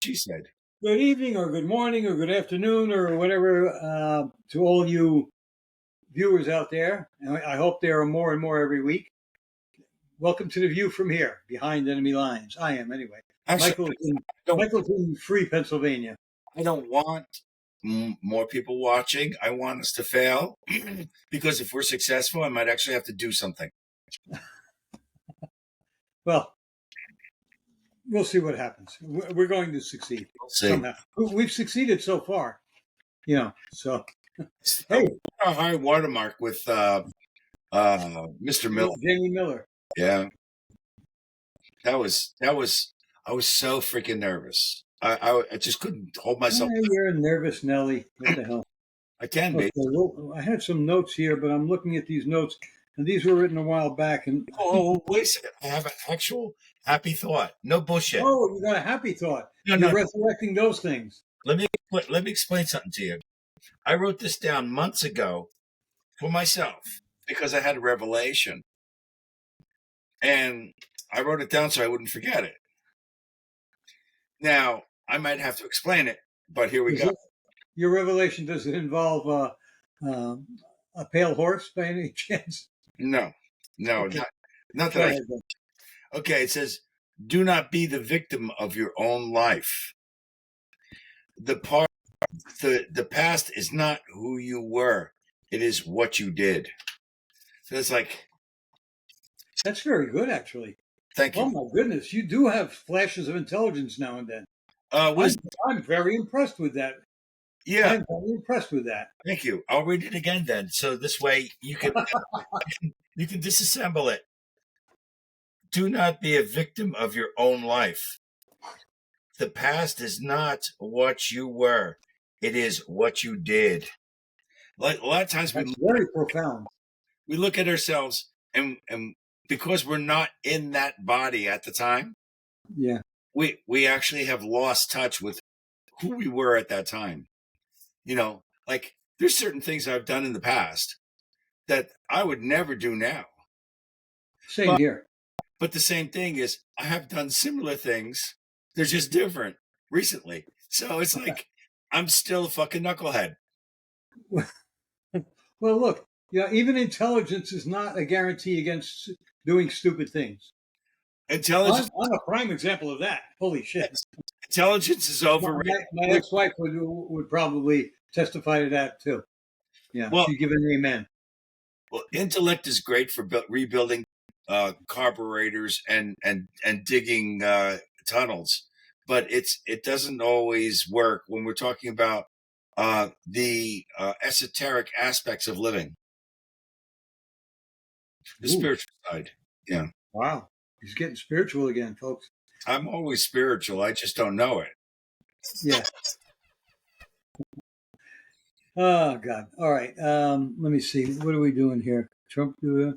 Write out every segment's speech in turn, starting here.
She said. Good evening, or good morning, or good afternoon, or whatever to all you viewers out there. And I hope there are more and more every week. Welcome to the view from here, behind enemy lines. I am anyway. Actually, Michael's in I don't. Michael's in Free, Pennsylvania. I don't want more people watching. I want us to fail because if we're successful, I might actually have to do something. Well, we'll see what happens. We're going to succeed We'll see. somehow. We've succeeded so far, So Hey, hey, a high watermark with Mr. Miller. Jamie Miller. Yeah, that was. I was so freaking nervous. I just couldn't hold myself. You're a nervous Nelly. What the hell? I can Okay, be. well, I had some notes here, but I'm looking at these notes, and these were written a while back. And Oh, wait a second. I have an actual happy thought. No bullshit. oh, you got a happy thought. No, You're no. resurrecting those things. Let me explain something to you. I wrote this down months ago for myself because I had a revelation. And I wrote it down so I wouldn't forget it. Now, I might have to explain it, but here we go. Your revelation, does it involve a pale horse by any chance? No, Okay. not Go that ahead, then. Okay, it says, do not be the victim of your own life. The past is not who you were. It is what you did. So it's like, That's very good, actually. thank you. Oh my goodness, you do have flashes of intelligence now and then. Wisdom. I'm very impressed with that. Yeah, I'm very impressed with that. thank you. I'll read it again then. So this way you can disassemble it. Do not be a victim of your own life. The past is not what you were. It is what you did. Like a lot of times That's very profound. we look at ourselves and because we're not in that body at the time, Yeah. we actually have lost touch with who we were at that time. Like there's certain things I've done in the past that I would never do now. Same here. But the same thing is I have done similar things. They're just different recently. So it's like I'm still a fucking knucklehead. Well, look, even intelligence is not a guarantee against doing stupid things. Intelligence, I'm a prime example of that. Holy shit! intelligence is overrated. My ex-wife would probably testify to that too. Yeah, Well, she'd give an amen. Well, intellect is great for rebuilding carburetors and digging tunnels, but it doesn't always work when we're talking about the esoteric aspects of living, the Ooh, spiritual side. Yeah, wow, he's getting spiritual again, folks. I'm always spiritual. I just don't know it. Yeah. Oh God. All right. Let me see. What are we doing here? Trump do it.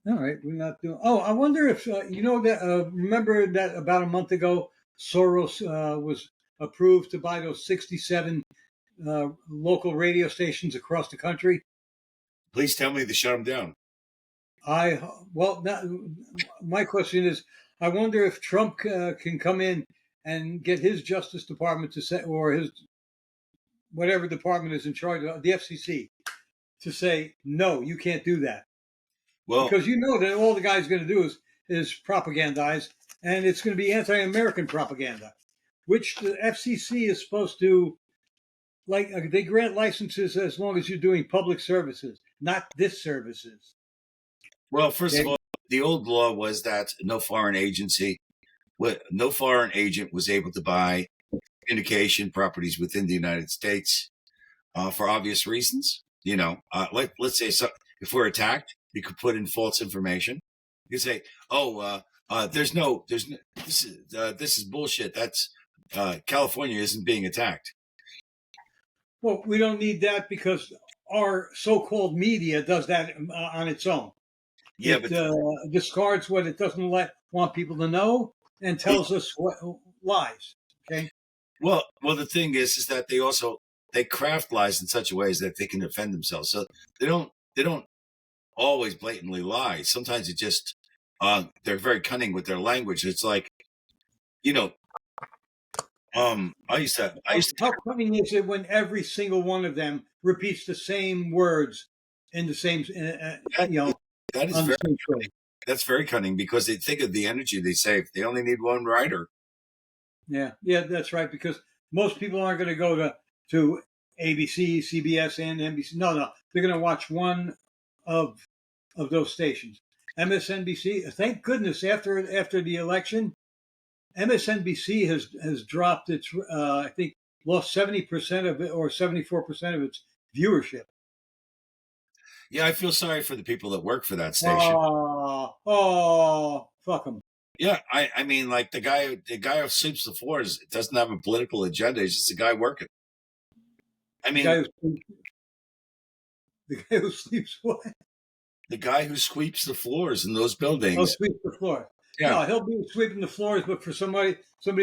All right, we're not doing. Oh, I wonder if that. Remember that about a month ago, Soros was approved to buy those 67 local radio stations across the country. Please tell me to shut them down. My question is, I wonder if Trump can come in and get his Justice Department to say, or his whatever department is in charge of the FCC, to say no, you can't do that. Well, because you know that all the guy's going to do is propagandize, and it's going to be anti-American propaganda, which the FCC is supposed to, like, they grant licenses as long as you're doing public services, not disservices. well, first of all, the old law was that no foreign agent was able to buy communication properties within the United States for obvious reasons. Let's say if we're attacked, you could put in false information. You could say, this is bullshit. That's California isn't being attacked. Well, we don't need that because our so-called media does that on its own. Yeah, it discards what it doesn't want people to know and tells us what lies. Okay. Well, the thing is that they craft lies in such a way that they can defend themselves. So they don't always blatantly lie. Sometimes it just they're very cunning with their language. It's like, I used How funny is it when every single one of them repeats the same words in the same, that, that is on the very same show? that's very cunning because they think of the energy they save. They only need one writer. Yeah, yeah, that's right. Because most people aren't going to go to ABC, CBS, and NBC. No, no, they're going to watch one of of those stations. MSNBC. Thank goodness after the election, MSNBC has dropped its. I think lost 70% of it or 74% of its viewership. Yeah, I feel sorry for the people that work for that station. Oh, fuck them. Yeah, I mean, like the guy who sweeps the floors doesn't have a political agenda. He's just a guy working. I The mean, guy who the guy who sleeps what? the guy who sweeps the floors in those Oh, buildings. sweep the floor. Yeah, No, he'll be sweeping the floors, but for somebody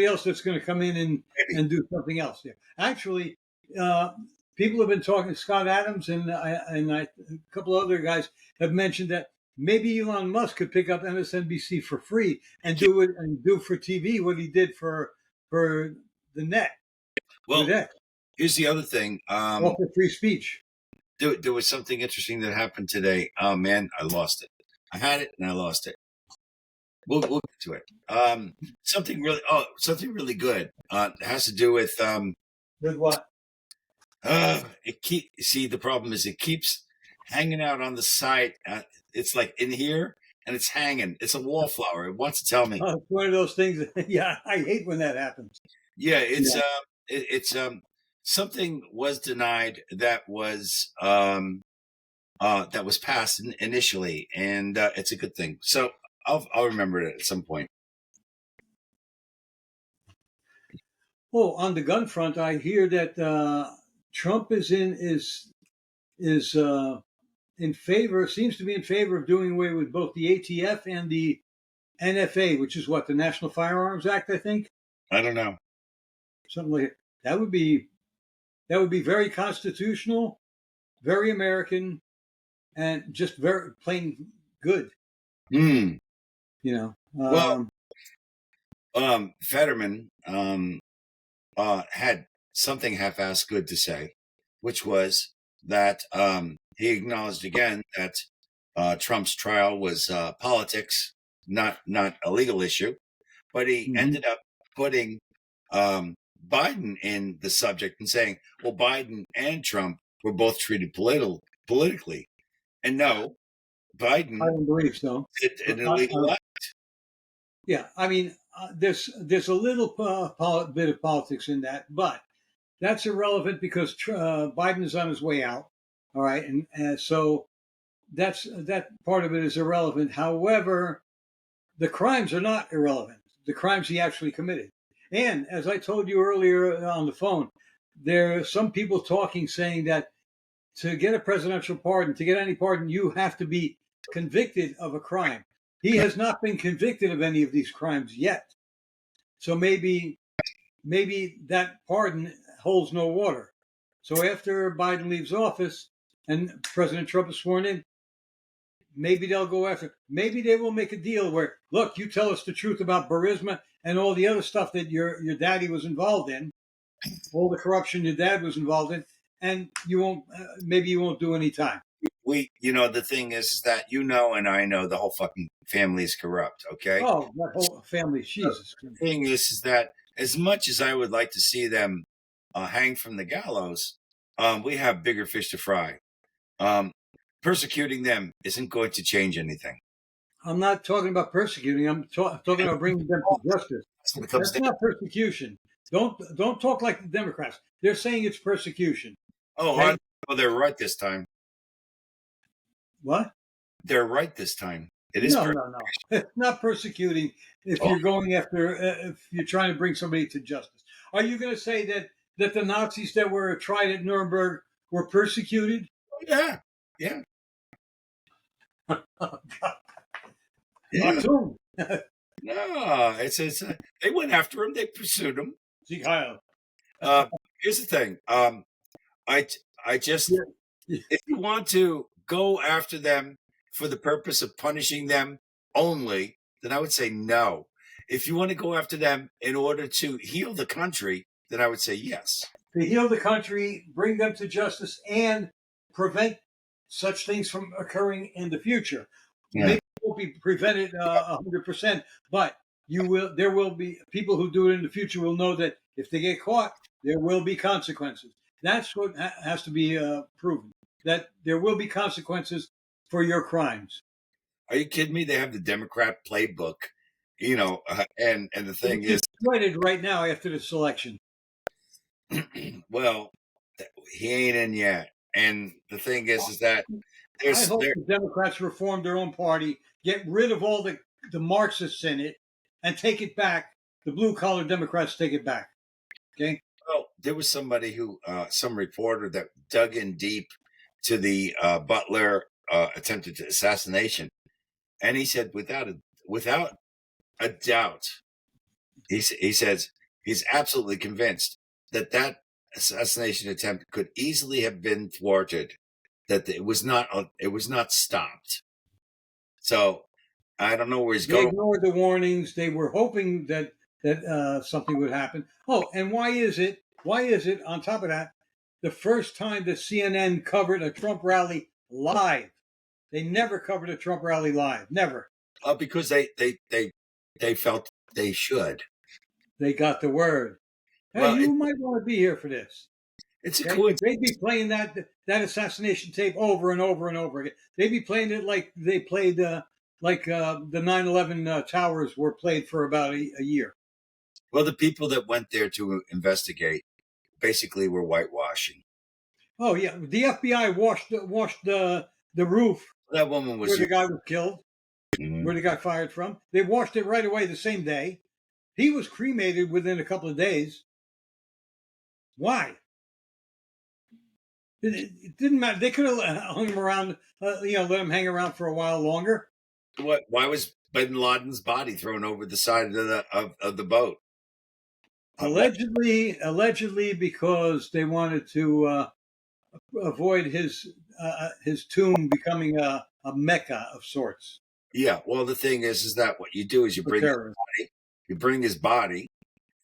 else that's going to come in maybe. and do something else. Yeah, actually, uh, people have been talking. Scott Adams a couple other guys have mentioned that maybe Elon Musk could pick up MSNBC for free and do for TV what he did for the net with Well, X, here's the other thing. offer free speech. There was something interesting that happened today. Oh man, I lost it. I had it and I lost it. We'll get to it. Something really good. It has to do with With what? it keep see the problem is it keeps hanging out on the side. It's like in here and it's hanging. It's a wallflower. It wants to tell me. It's one of those things. Yeah, I hate when that happens. Yeah, Yeah. it's something was denied that was passed initially, and it's a good thing. So I'll remember it at some point. Oh, on the gun front, I hear that Trump is in favor. Seems to be in favor of doing away with both the ATF and the NFA, which is what the National Firearms Act, I think, I don't know. something like that. That would be very constitutional, very American, and just very plain good. Hmm. You know. Well, Fetterman had something half-assed good to say, which was that he acknowledged again that Trump's trial was politics, not a legal issue. But he Mhm. ended up putting Biden in the subject and saying, "Well, Biden and Trump were both treated politically." And no, I Biden don't believe so. did an I, illegal act. yeah, I mean, there's a little bit of politics in that, but that's irrelevant because Biden is on his way out. All right, and so that part of it is irrelevant. However, the crimes are not irrelevant. The crimes he actually committed, and as I told you earlier on the phone, there are some people talking saying that to get a presidential pardon, to get any pardon, you have to be convicted of a crime. He has not been convicted of any of these crimes yet. So maybe that pardon holds no water. So after Biden leaves office and President Trump is sworn in, maybe they'll go after. Maybe they will make a deal where, look, you tell us the truth about Burisma and all the other stuff that your daddy was involved in, all the corruption your dad was involved in, and you won't. Maybe you won't do any time. The thing is that and I know the whole fucking family is corrupt. Okay. Oh, that whole family, The Jesus. thing is that as much as I would like to see them hang from the gallows, we have bigger fish to fry. Um, Persecuting them isn't going to change anything. I'm not talking about persecuting. Talking about bringing them to justice. That's what it comes That's down. not persecution. Don't talk like the Democrats. They're saying it's persecution. Oh, Okay? they're right this time. What? They're right this time. It is. No, no, no. It's not persecuting if Oh, you're going after if you're trying to bring somebody to justice. Are you going to say that the Nazis that were tried at Nuremberg were persecuted? yeah, yeah, Oh, God. yeah. Atum. No, they went after him. They pursued him. Sieg Heil. Uh, Here's the thing. I I just Yeah. if you want to go after them for the purpose of punishing them only, then I would say no. if you want to go after them in order to heal the country, then I would say yes. To heal the country, bring them to justice, and prevent such things from occurring in the future. Yeah. Maybe it won't be prevented 100%, but you will. There will be people who do it in the future will know that if they get caught, there will be consequences. That's what has to be proven. That there will be consequences for your crimes. Are you kidding me? They have the Democrat playbook, and the thing Which is, is threaded right now after this election. well, he ain't in yet. And the thing is that I there's hope there. the Democrats reform their own party, get rid of all the Marxists in it, and take it back. The blue collar Democrats take it back. Okay. Well, there was somebody some reporter that dug in deep to the Butler attempted assassination, and he said without a doubt, he says he's absolutely convinced that assassination attempt could easily have been thwarted, that it was not stopped. So I don't know where he's They going. ignored the warnings. They were hoping that something would happen. Oh, and why is it? Why is it? On top of that, the first time that CNN covered a Trump rally live, they never covered a Trump rally live. Never. Because they felt they should. They got the word. Hey, Well, you might want to be here for this. it's a Okay, coincidence. they'd be playing that assassination tape over and over and over again. They'd be playing it like they played the 9/11 towers were played for about a year. Well, the people that went there to investigate basically were whitewashing. Oh yeah, the FBI washed the roof That woman where was. the guy was killed, where Mhm. the guy fired from. They washed it right away the same day. He was cremated within a couple of days. Why? It didn't matter. They could have hung him around, let him hang around for a while longer. What? Why was Bin Laden's body thrown over the side of the boat? Allegedly, because they wanted to avoid his tomb becoming a mecca of sorts Yeah. Well, the thing is that what you do is for terrorists. you bring his body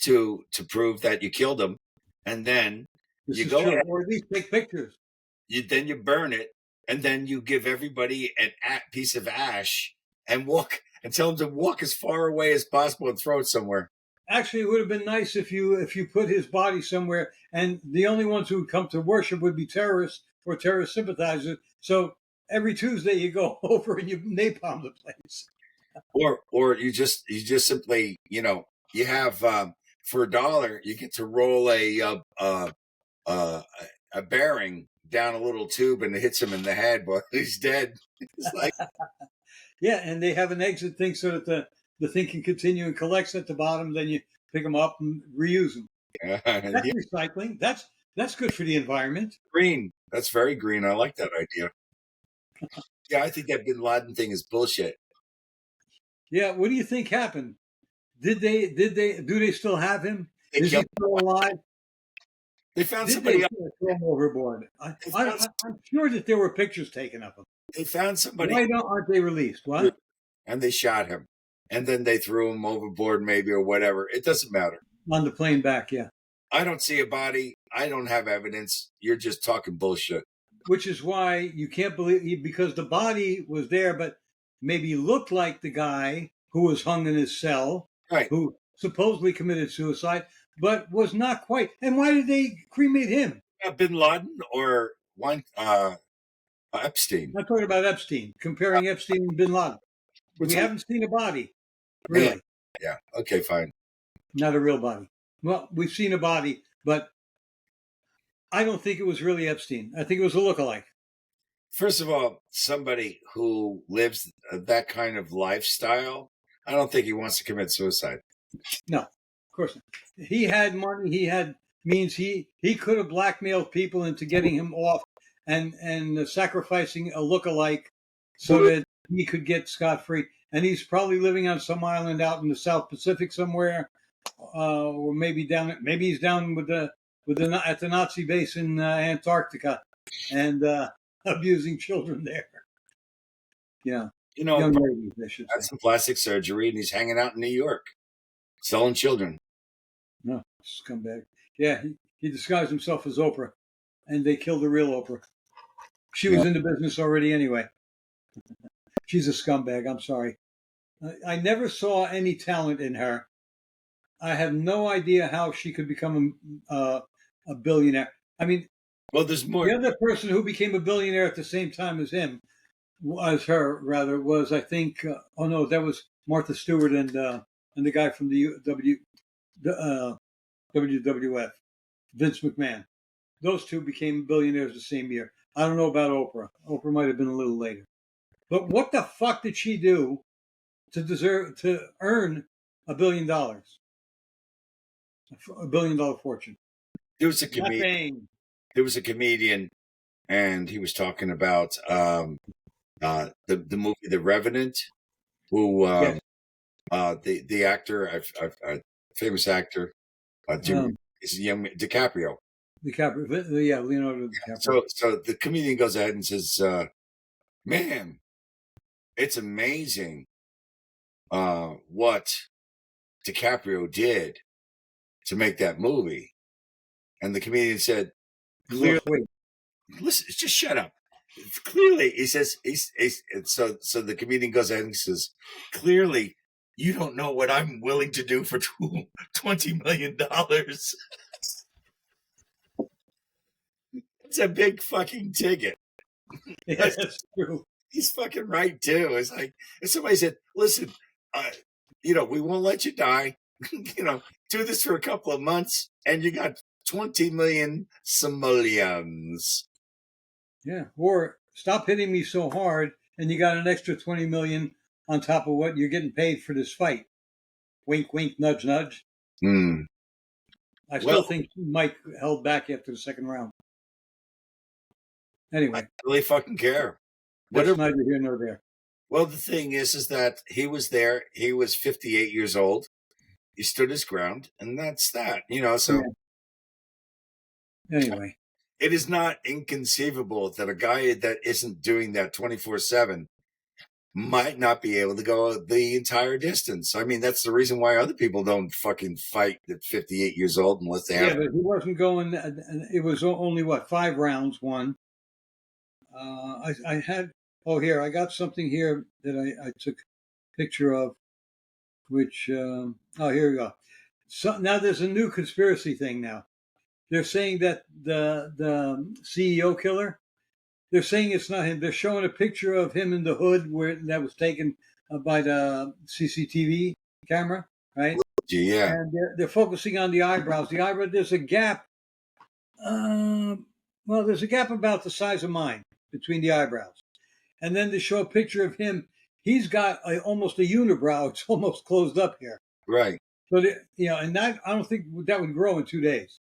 to prove that you killed him, and then This you is go true, ahead, or at least take pictures. you burn it, and then you give everybody piece of ash and walk and tell them to walk as far away as possible and throw it somewhere. Actually, it would have been nice if you put his body somewhere, and the only ones who would come to worship would be terrorists or terrorist sympathizers. So every Tuesday you go over and you napalm the place. Or you just simply you have for $1 you get to roll uh, a bearing down a little tube and it hits him in the head, but he's dead. It's like Yeah, and they have an exit thing so that the thing can continue and collects at the bottom. Then you pick them up and reuse them. That's yeah, recycling. That's good for the environment. green. That's very green. I like that idea. Yeah, I think that Bin Laden thing is bullshit. Yeah. What do you think happened? Do they still have him? They Is he killed. still alive? They found Did they somebody else. throw him overboard? They found, I'm sure that there were pictures taken of him. they found somebody Why aren't they released? What? and they shot him, and then they threw him overboard, maybe or whatever. It doesn't matter. On the plane back, yeah. I don't see a body. I don't have evidence. You're just talking bullshit. Which is why you can't believe because the body was there, but maybe looked like the guy who was hung in his cell, Right. who supposedly committed suicide, but was not quite. And why did they cremate him? Bin Laden or Epstein. I'm talking about Epstein, comparing Epstein and Bin Laden. We What's haven't seen a body, yeah, really, yeah. Okay, fine. not a real body. Well, we've seen a body, but I don't think it was really Epstein. I think it was a lookalike. First of all, somebody who lives that kind of lifestyle, I don't think he wants to commit suicide. No, of course not. He had money. He had means. He could have blackmailed people into getting him off and sacrificing a lookalike so that he could get scot free. And he's probably living on some island out in the South Pacific somewhere, or maybe he's down at the Nazi base in Antarctica, and abusing children there. Yeah, You know, young ladies, I should had say. some plastic surgery, and he's hanging out in New York. selling children. No, scumbag. Yeah, he disguised himself as Oprah, and they killed the real Oprah. She Yeah. was in the business already anyway. She's a scumbag. I'm sorry. I never saw any talent in her. I have no idea how she could become a billionaire. I mean, Well, there's the more. other person who became a billionaire at the same time as him, as her rather, was I think. Oh no, that was Martha Stewart and the guy from the WWF, Vince McMahon. Those two became billionaires the same year. I don't know about Oprah. Oprah might have been a little later. But what the fuck did she do to earn $1 billion, $1 billion fortune? There was a comedian. Nothing. There was a comedian, and he was talking about the movie The Revenant, who Yes. the actor, famous actor, Jim, Um, is young DiCaprio. DiCaprio. Yeah, Leonardo DiCaprio. So the comedian goes ahead and says, "Man, it's amazing what DiCaprio did to make that movie." And the comedian said, He "Clearly, lost weight. listen, just shut up." Clearly, he says, so the comedian goes ahead and says, "Clearly, you don't know what I'm willing to do for $20 million. It's a big fucking ticket." Yeah, that's true. He's fucking right too. It's like if somebody said, "Listen, uh, we won't let you die. Do this for a couple of months, and you got 20 million simoleons." Yeah. Or stop hitting me so hard, and you got an extra 20 million on top of what you're getting paid for this fight. Wink, wink, nudge, nudge. Hmm. I Well, still think Mike held back after the second round. I Anyway, don't really fucking care. that's Whatever. neither here nor there. Well, the thing is that he was there. He was 58 years old. He stood his ground, and that's that. So Yeah. Anyway, it is not inconceivable that a guy that isn't doing that 24/7 might not be able to go the entire distance. I mean, that's the reason why other people don't fucking fight at 58 years old unless they yeah, have. but he wasn't going. It was only what 5 rounds. One. I had. Oh, here I got something here that I took a picture of. Which oh, here we go. So now there's a new conspiracy thing. Now they're saying that the CEO killer. They're saying it's not him. They're showing a picture of him in the hood where that was taken by the CCTV camera, right? Yeah, And they're focusing on the eyebrows. The eyebrow, there's a gap. Well, there's a gap about the size of mine between the eyebrows. And then they show a picture of him. He's got almost a unibrow. It's almost closed up here. right. So, and that I don't think that would grow in 2 days.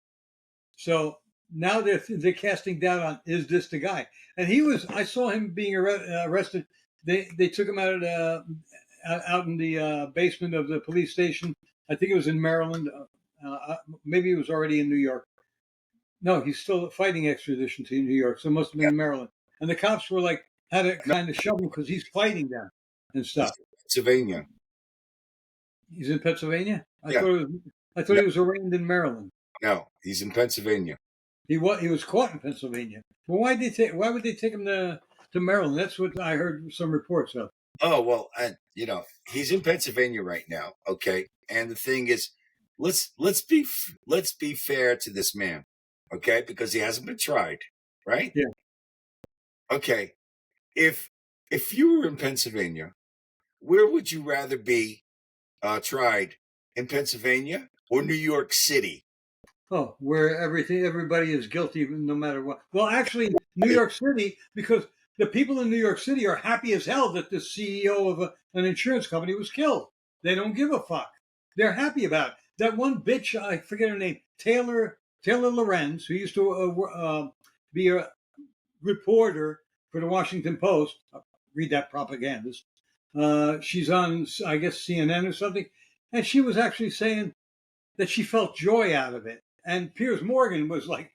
So now they're casting doubt on, is this the guy? And I saw him being arrested. They took him out in the basement of the police station. I think it was in Maryland. Maybe he was already in New York. No, he's still fighting extradition to New York, so it must have been Yeah. in Maryland. And the cops were like, had to No, kind of shove him because he's fighting them and he's stuff. in Pennsylvania. He's in Pennsylvania. Yeah. I thought No, he was arraigned in Maryland. no, he's in Pennsylvania. He was caught in Pennsylvania. Well, why would they take him to Maryland? That's what I heard some reports of. Oh well, he's in Pennsylvania right now. Okay, and the thing is, let's be fair to this man, okay, because he hasn't been tried, right? Yeah. Okay, if you were in Pennsylvania, where would you rather be tried, in Pennsylvania or New York City? Oh, where everybody is guilty no matter what. Well, actually, New York City, because the people in New York City are happy as hell that the CEO of an insurance company was killed. They don't give a fuck. They're happy about it. That one bitch, I forget her name, Taylor Lorenz, who used to be a reporter for the Washington Post. Read that propagandist. She's on, I guess, CNN or something, and she was actually saying that she felt joy out of it. And Piers Morgan was like,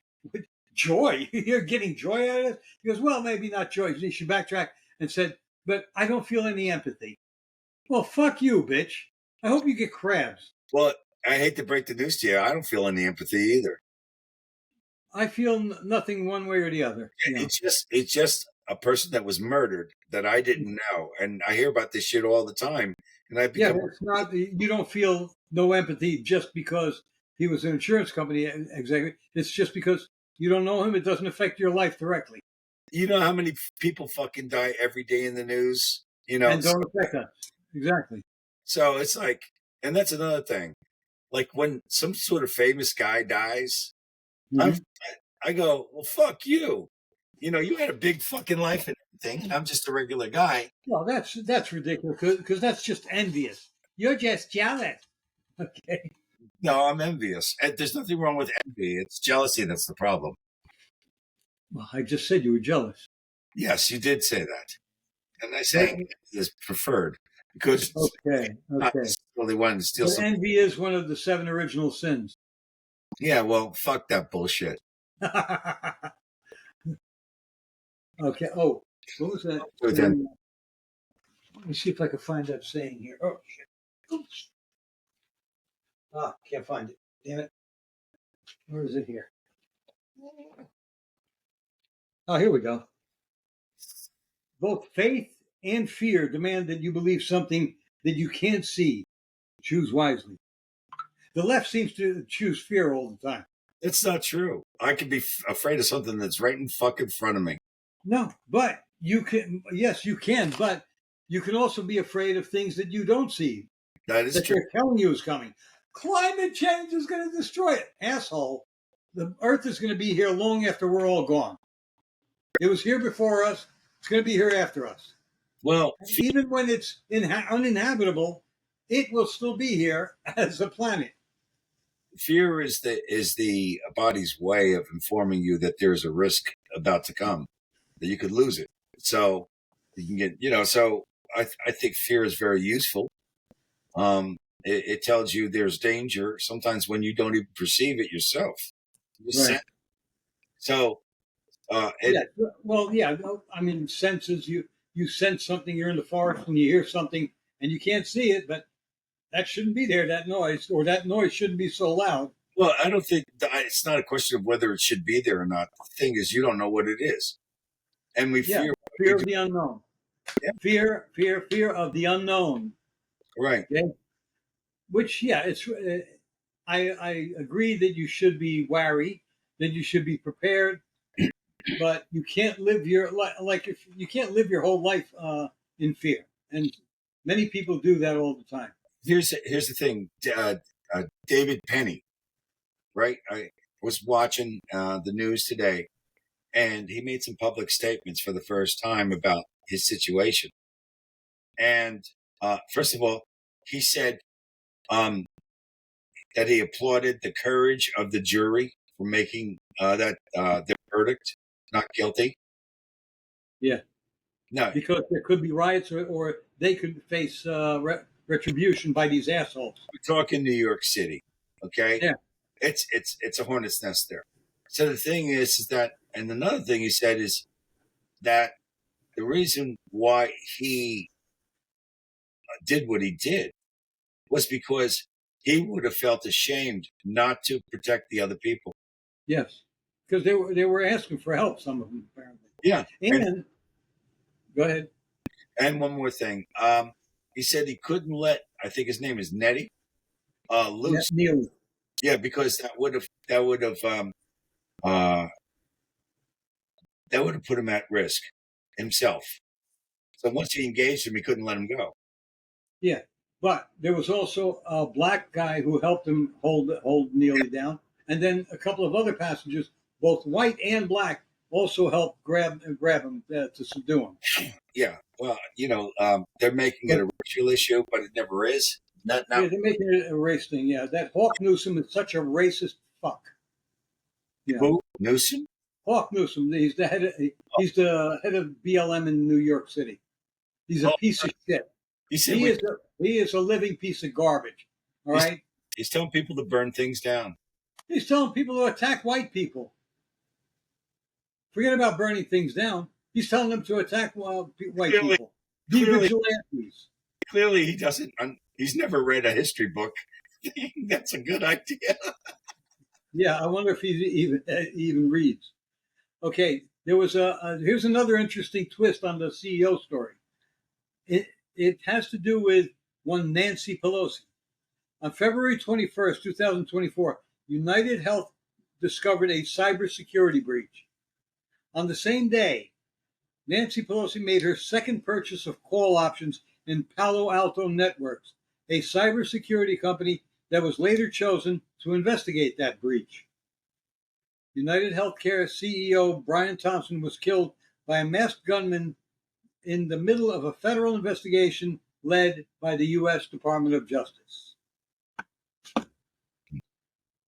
"Joy? You're getting joy out of it?" He goes, "Well, maybe not joy." She backtracked and said, "But I don't feel any empathy." Well, fuck you, bitch. I hope you get crabs. Well, I hate to break the news to you. I don't feel any empathy either. I feel nothing one way or the other. Yeah. It's just a person that was murdered that I didn't know, and I hear about this shit all the time, and I Yeah, become it's not. You don't feel no empathy just because he was an insurance company executive. It's just because you don't know him. It doesn't affect your life directly, you know how many people fucking die every day in the news, and don't affect us. Exactly. so it's like, and that's another thing. Like when some sort of famous guy dies, I'm Hmm. I go, well, fuck you. You had a big fucking life and everything. I'm just a regular guy. Well, that's ridiculous because that's just envious. You're just jealous. Okay. No, I'm envious. And there's nothing wrong with envy. It's jealousy that's the problem. Well, I just said you were jealous. Yes, you did say that. And I'm But saying it is preferred because it's okay, not okay. necessarily one to steal But some. envy is one of the seven original sins. Yeah, well, fuck that bullshit. Okay. Oh, what was that So then, saying? Let me see if I can find that saying here. Oh shit. Oops. Ah, can't find it. Damn it. Where is it here? Oh, here we go. Both faith and fear demand that you believe something that you can't see. Choose wisely. The left seems to choose fear all the time. it's not true. I could be afraid of something that's right in fucking front of me. No, but you can. Yes, you can. But you can also be afraid of things that you don't see That is that true. they're telling you is coming. Climate change is going to destroy it, asshole. The Earth is going to be here long after we're all gone. It was here before us. It's going to be here after us. Well, And even when it's uninhabitable, it will still be here as a planet. fear is the body's way of informing you that there's a risk about to come, that you could lose it. So you can So I think fear is very useful. It tells you there's danger sometimes when you don't even perceive it yourself. You Right. sense. So Yeah. Well, yeah. No, I mean, senses. You sense something. You're in the forest and you hear something and you can't see it, but that shouldn't be there. That noise or that noise shouldn't be so loud. well, I don't think it's not a question of whether it should be there or not. The thing is, you don't know what it is, and we Yeah. fear what we Fear do. of the unknown. Yeah, Fear of the unknown. right. Okay. Which, yeah, it's. I agree that you should be wary, that you should be prepared, but you can't live your like if you can't live your whole life in fear, and many people do that all the time. Here's the thing, David Penny, right? I was watching the news today, and he made some public statements for the first time about his situation. And first of all, he said um, that he applauded the courage of the jury for making that their verdict not guilty. Yeah, No, because there could be riots, or they could face retribution by these assholes. we're talking New York City, okay? Yeah. It's a hornet's nest there. So the thing is that, and another thing he said is that the reason why he did what he did was because he would have felt ashamed not to protect the other people. Yes, because they were asking for help. Some of them apparently. Yeah, And go ahead. and one more thing. He said he couldn't let, I think his name is Nettie, Yeah, loose. Neil. Yeah, because uh, that would have put him at risk himself. So once he engaged him, he couldn't let him go. Yeah, but there was also a black guy who helped him hold Neely down, and then a couple of other passengers, both white and black, also helped grab him to subdue him. Yeah, well, they're making it But a racial issue, but it never is. Not yeah, they're making it a race thing. Yeah, that Hawk Newsom is such a racist fuck. Yeah, who Newsom. Hawk Newsom. He's the head of BLM in New York City. He's a Oh, piece of shit. he said He is a living piece of garbage. All he's, right. he's telling people to burn things down. He's telling people to attack white people. Forget about burning things down. He's telling them to attack white Clearly, people. Be clearly, vigilantes. clearly, he doesn't. He's never read a history book That's a good idea. Yeah, I wonder if he even reads. Okay, there was here's another interesting twist on the CEO story. It has to do with one Nancy Pelosi. On February 21st, 2024, United Health discovered a cybersecurity breach. On the same day, Nancy Pelosi made her second purchase of call options in Palo Alto Networks, a cybersecurity company that was later chosen to investigate that breach. United Healthcare CEO Brian Thompson was killed by a masked gunman in the middle of a federal investigation led by the U.S. Department of Justice.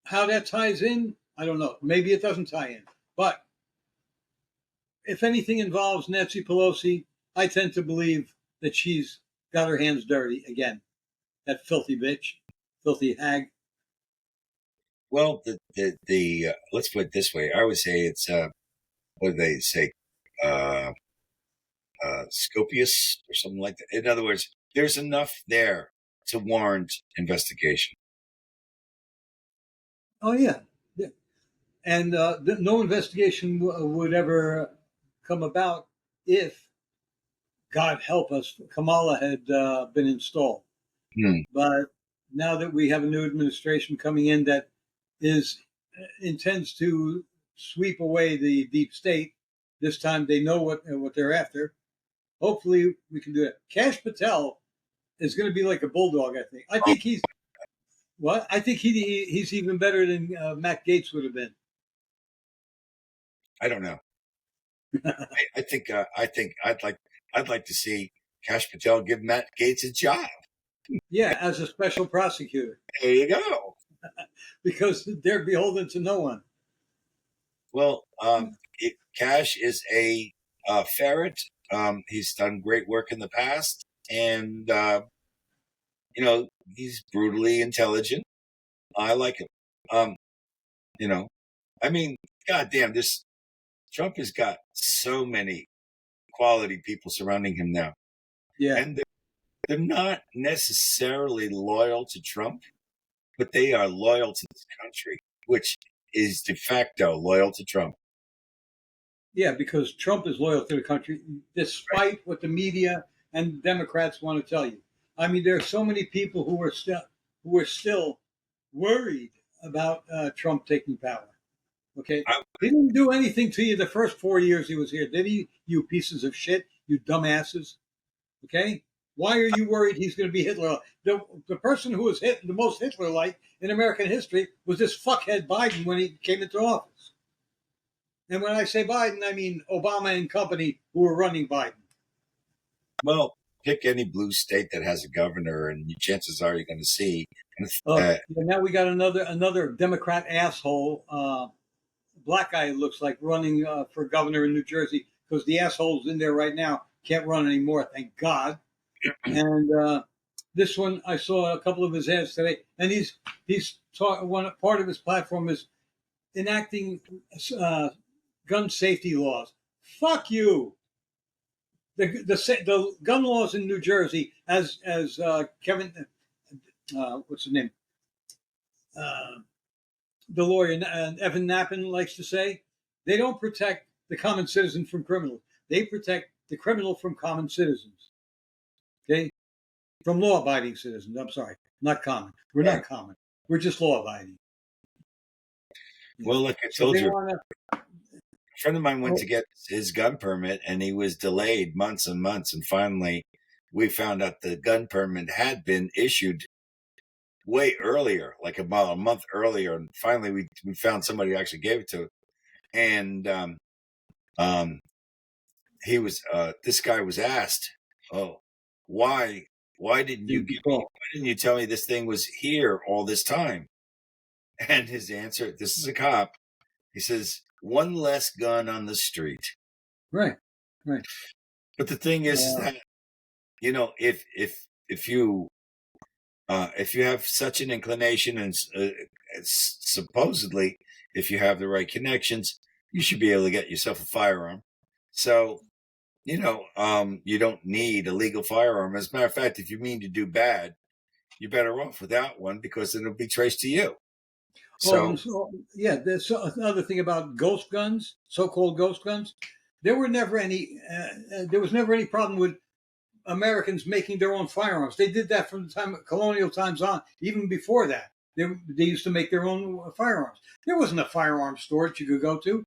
How that ties in, I don't know. Maybe it doesn't tie in. But if anything involves Nancy Pelosi, I tend to believe that she's got her hands dirty again. That filthy bitch, filthy hag. Well, the let's put it this way. I would say it's what do they say? Uh, Scopius or something like that. In other words, there's enough there to warrant investigation. Oh yeah, yeah. And no investigation would ever come about if, God help us, Kamala had been installed. Hmm. But now that we have a new administration coming in that is intends to sweep away the deep state, this time they know what they're after. Hopefully, we can do it. Cash Patel is going to be like a bulldog. I think he's what? I think he's even better than Matt Gates would have been. I don't know. I think I'd like to see Cash Patel give Matt Gates a job. Yeah, as a special prosecutor, There you go. because they're beholden to no one. Well, Cash is a ferret. He's done great work in the past, and you know he's brutally intelligent. I like him. Um, you know, I mean, goddamn, this Trump has got so many quality people surrounding him now, Yeah, and they're not necessarily loyal to Trump, but they are loyal to this country, which is de facto loyal to Trump. yeah, because Trump is loyal to the country, despite what the media and Democrats want to tell you. I mean, there are so many people who are still worried about Trump taking power. Okay, I, he didn't do anything to you the first 4 years he was here, did he? You pieces of shit, you dumbasses. Okay, why are you worried he's going to be Hitler? The person who was hit the most Hitler-like in American history was this fuckhead Biden when he came into office. And when I say Biden, I mean Obama and company who were running Biden. well, pick any blue state that has a governor, and chances are you're going to see. Yeah, now we got another Democrat asshole, black guy. It looks like running for governor in New Jersey because the assholes in there right now can't run anymore. Thank God. And this one, I saw a couple of his ads today, and he's one part of his platform is enacting uh, gun safety laws. Fuck you. The gun laws in New Jersey, as Kevin, what's his name, uh, the lawyer Evan Nappen likes to say, they don't protect the common citizen from criminals. They protect the criminal from common citizens. Okay, from law-abiding citizens. I'm sorry, not common. We're Right. not common. We're just law-abiding. Yeah. Well, like I So told they you, want to. a friend of mine went Oh, to get his gun permit, and he was delayed months and months, and finally, we found out the gun permit had been issued way earlier, like about a month earlier, and finally we found somebody who actually gave it to him. And um, he was this guy was asked, "Oh, why why didn't you tell me this thing was here all this time?" And his answer, this is a cop. He says, "One less gun on the street." right, right. But the thing is Uh, that if you have such an inclination, and supposedly if you have the right connections, you should be able to get yourself a firearm. So you don't need a legal firearm. As a matter of fact, if you mean to do bad, you're better off without one because it'll be traced to you. Oh, So and so yeah, there's another thing about ghost guns, so-called ghost guns. There was never any problem with Americans making their own firearms. They did that from the time of colonial times on. Even before that, they used to make their own firearms. There wasn't a firearm store that you could go to.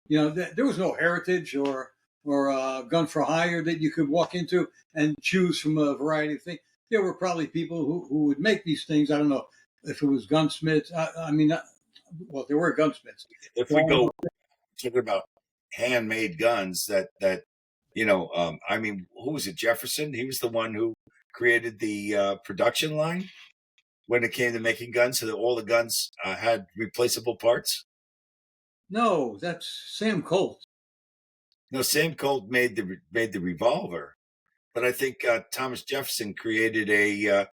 There was no Heritage or Gun for Hire that you could walk into and choose from a variety of things. There were probably people who would make these things. I don't know if it was gunsmiths. Well, there were gunsmiths. if we Um, go talking about handmade guns, I mean, who was it? Jefferson. He was the one who created the production line when it came to making guns, so that all the guns had replaceable parts. no, that's Sam Colt. No, Sam Colt made the revolver, but I think Thomas Jefferson created a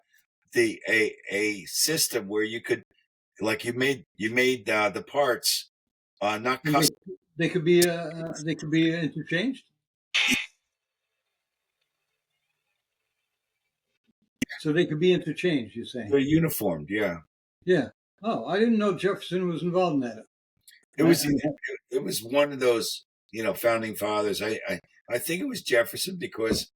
system where you could, like, you made the parts not And custom. they could be interchanged. So they could be interchanged. You're saying? They're uniformed. Yeah, Yeah. Oh, I didn't know Jefferson was involved in that. it I, was I mean, it was one of those founding fathers. I think it was Jefferson because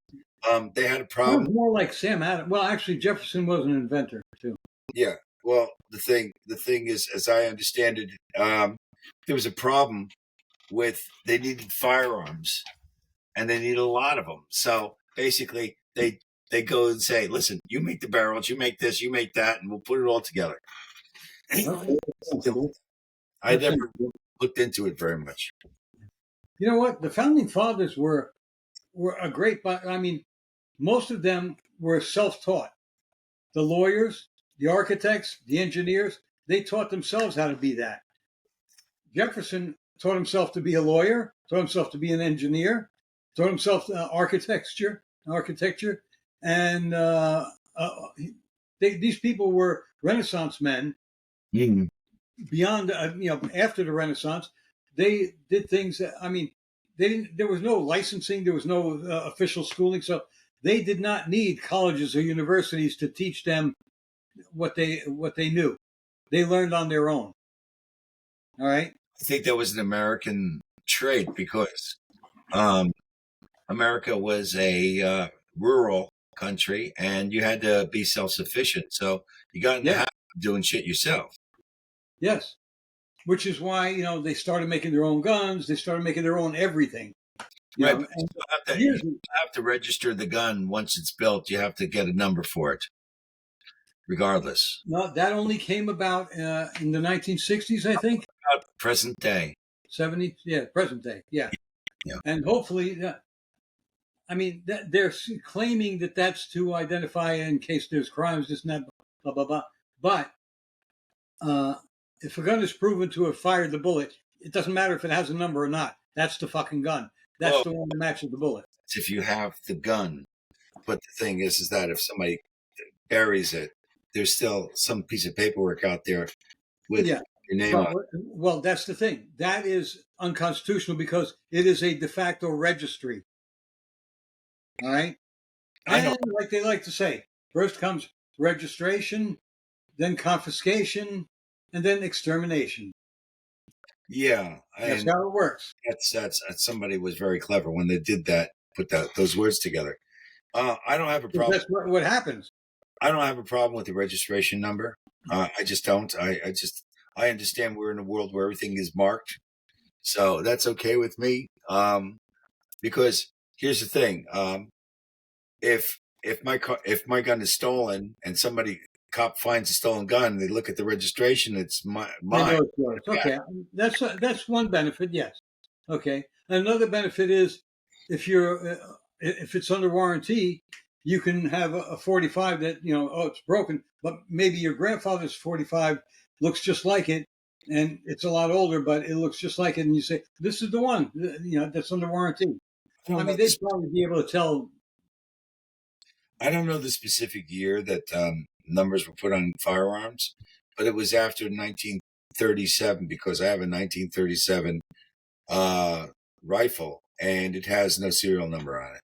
they had a sounds problem. more like Sam Adams. Well, actually, Jefferson was an inventor too. Yeah. Well, the thing is, as I understand it, there was a problem with they needed firearms and they needed a lot of them. So basically, they go and say, "Listen, you make the barrels, you make this, you make that, and we'll put it all together." Okay, that's cool. I That never sounds cool. looked into it very much. You know what? The founding fathers were a great. I mean, most of them were self-taught. The lawyers, the architects, the engineers, they taught themselves how to be that. Jefferson taught himself to be a lawyer, taught himself to be an engineer, taught himself architecture, and these people were Renaissance men. Mm. Beyond, after the Renaissance, they did things. I mean, they didn't. There was no licensing. There was no official schooling, so they did not need colleges or universities to teach them what they knew. They learned on their own. All right. I think that was an American trait because um, America was a rural country, and you had to be self-sufficient. So you got in the Yeah. habit of doing shit yourself. Yes. Which is why they started making their own guns. They started making their own everything. Right. But And you years. have to register the gun once it's built. You have to get a number for it, regardless. No, that only came about in the 1960s, I think. Present day. 70s, yeah, present day, yeah. Yeah. And hopefully, I mean, they're claiming that that's to identify in case there's crimes, this and that, blah, blah, blah. But if a gun is proven to have fired the bullet, it doesn't matter if it has a number or not. That's the fucking gun. That's Well, the one that matches the bullet. if you have the gun. But the thing is that if somebody buries it, there's still some piece of paperwork out there with Yeah. your name on it. Well, that's the thing. That is unconstitutional because it is a de facto registry. All right. I know. And like they like to say, first comes registration, then confiscation, and then extermination. Yeah, That's and how it works. that's somebody was very clever when they did that. Put those words together. I don't have a problem. That's what happens. I don't have a problem with the registration number. I just don't. I understand we're in a world where everything is marked, so that's okay with me. Because here's the thing: if my gun is stolen and somebody cop finds a stolen gun, they look at the registration. It's They mine. know it's yours. Okay, that's one benefit. Yes. Okay. Another benefit is if it's under warranty, you can have a 45 that it's broken, but maybe your grandfather's 45 looks just like it, and it's a lot older, but it looks just like it, and you say this is the one that's under warranty. I I don't know mean, they'd probably be able to tell. I don't know the specific year that numbers were put on firearms, but it was after 1937 because I have a 1937 rifle and it has no serial number on it.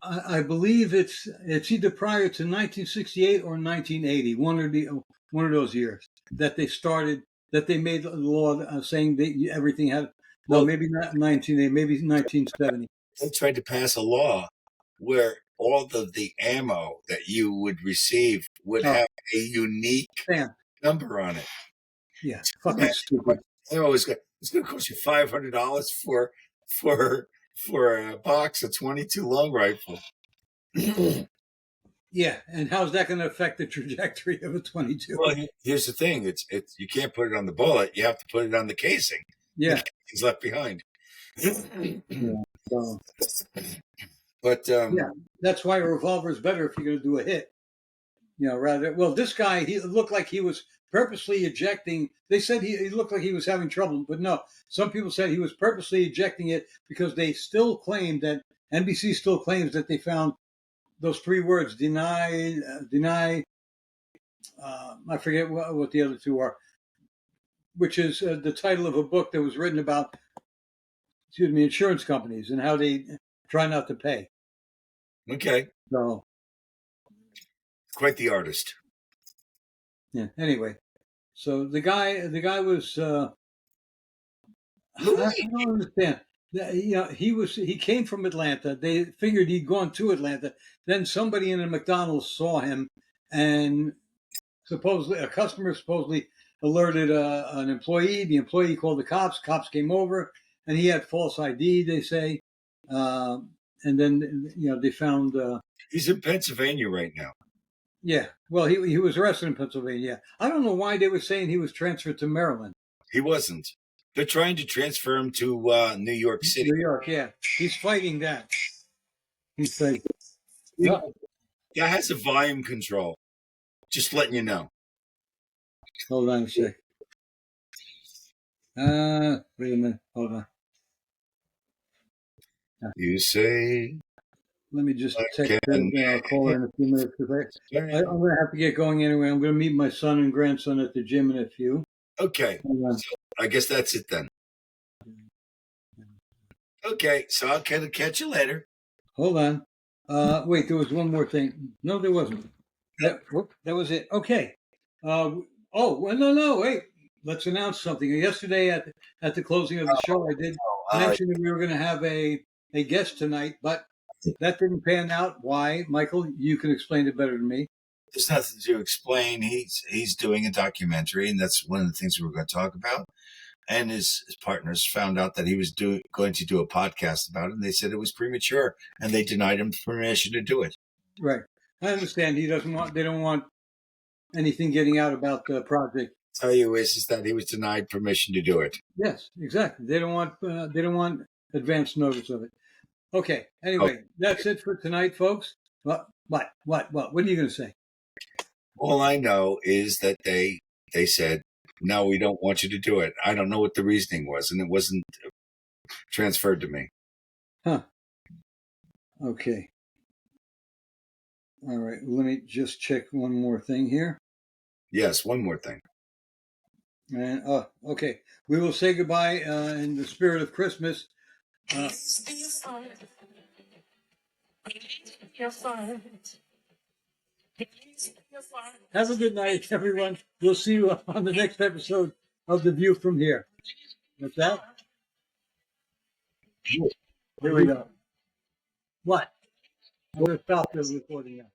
I believe it's either prior to 1968 or 1980, one of those years that they started that they made the law saying that everything had. No, Well, maybe not 1980, maybe 1970. they tried to pass a law where all of the ammo that you would receive would Oh, have a unique damn. number on it. Yeah, Imagine fucking how much stupid. ammo is going. It's going to cost you $500 for for a box of 22 long rifle. Yeah, and how's that going to affect the trajectory of a 22? Well, here's the thing: it's you can't put it on the bullet. You have to put it on the casing. The Yeah, casing's left behind. yeah. So But yeah, that's why a revolver is better if you're going to do a hit. Rather well, this guy he looked like he was purposely ejecting. They said he looked like he was having trouble, but no. Some people said he was purposely ejecting it because they still claimed that NBC still claims that they found those three words: deny. I forget what the other two are, which is the title of a book that was written about, excuse me, insurance companies and how they try not to pay. okay, So quite the artist. yeah. Anyway, so the guy was. I Louis, don't understand. He came from Atlanta. They figured he'd gone to Atlanta. Then somebody in a McDonald's saw him, and supposedly a customer supposedly alerted an employee. The employee called the cops. Cops came over, and he had false ID. They say, and then they found. he's in Pennsylvania right now. Yeah, well, he was arrested in Pennsylvania. I don't know why they were saying he was transferred to Maryland. He wasn't. They're trying to transfer him to New York City. New York, yeah. He's fighting that. He's like, That has a volume control. Just letting you know. hold on a sec. Wait a minute. Hold on. You say Let me just I text her. can. I'll call her in a few minutes because I'm going to have to get going anyway. I'm going to meet my son and grandson at the gym in a few. Okay, Hold so I guess that's it then. Okay, so I'll catch you later. Hold on. Wait, there was one more thing. No, there wasn't. That was it. Okay. Well, no. Wait. Let's announce something. Yesterday at the closing of the show, I did mention that we were going to have a guest tonight, but that didn't pan out. Why, Michael? You can explain it better than me. There's nothing to explain. He's doing a documentary, and that's one of the things we were going to talk about. And his partners found out that he was going to do a podcast about it, and they said it was premature, and they denied him permission to do it. Right. I understand. They don't want anything getting out about the project. Tell you is that he was denied permission to do it. Yes, exactly. They don't want advance notice of it. Okay. Anyway, that's it for tonight, folks. What are you going to say? All I know is that they said, no, we don't want you to do it. I don't know what the reasoning was, and it wasn't transferred to me. Huh. Okay. All right. Let me just check one more thing here. Yes, one more thing. And okay. We will say goodbye in the spirit of Christmas. Have a good night, everyone. We'll see you on the next episode of The View from Here. What's that? Here we go. What? I'm going to stop the recording now.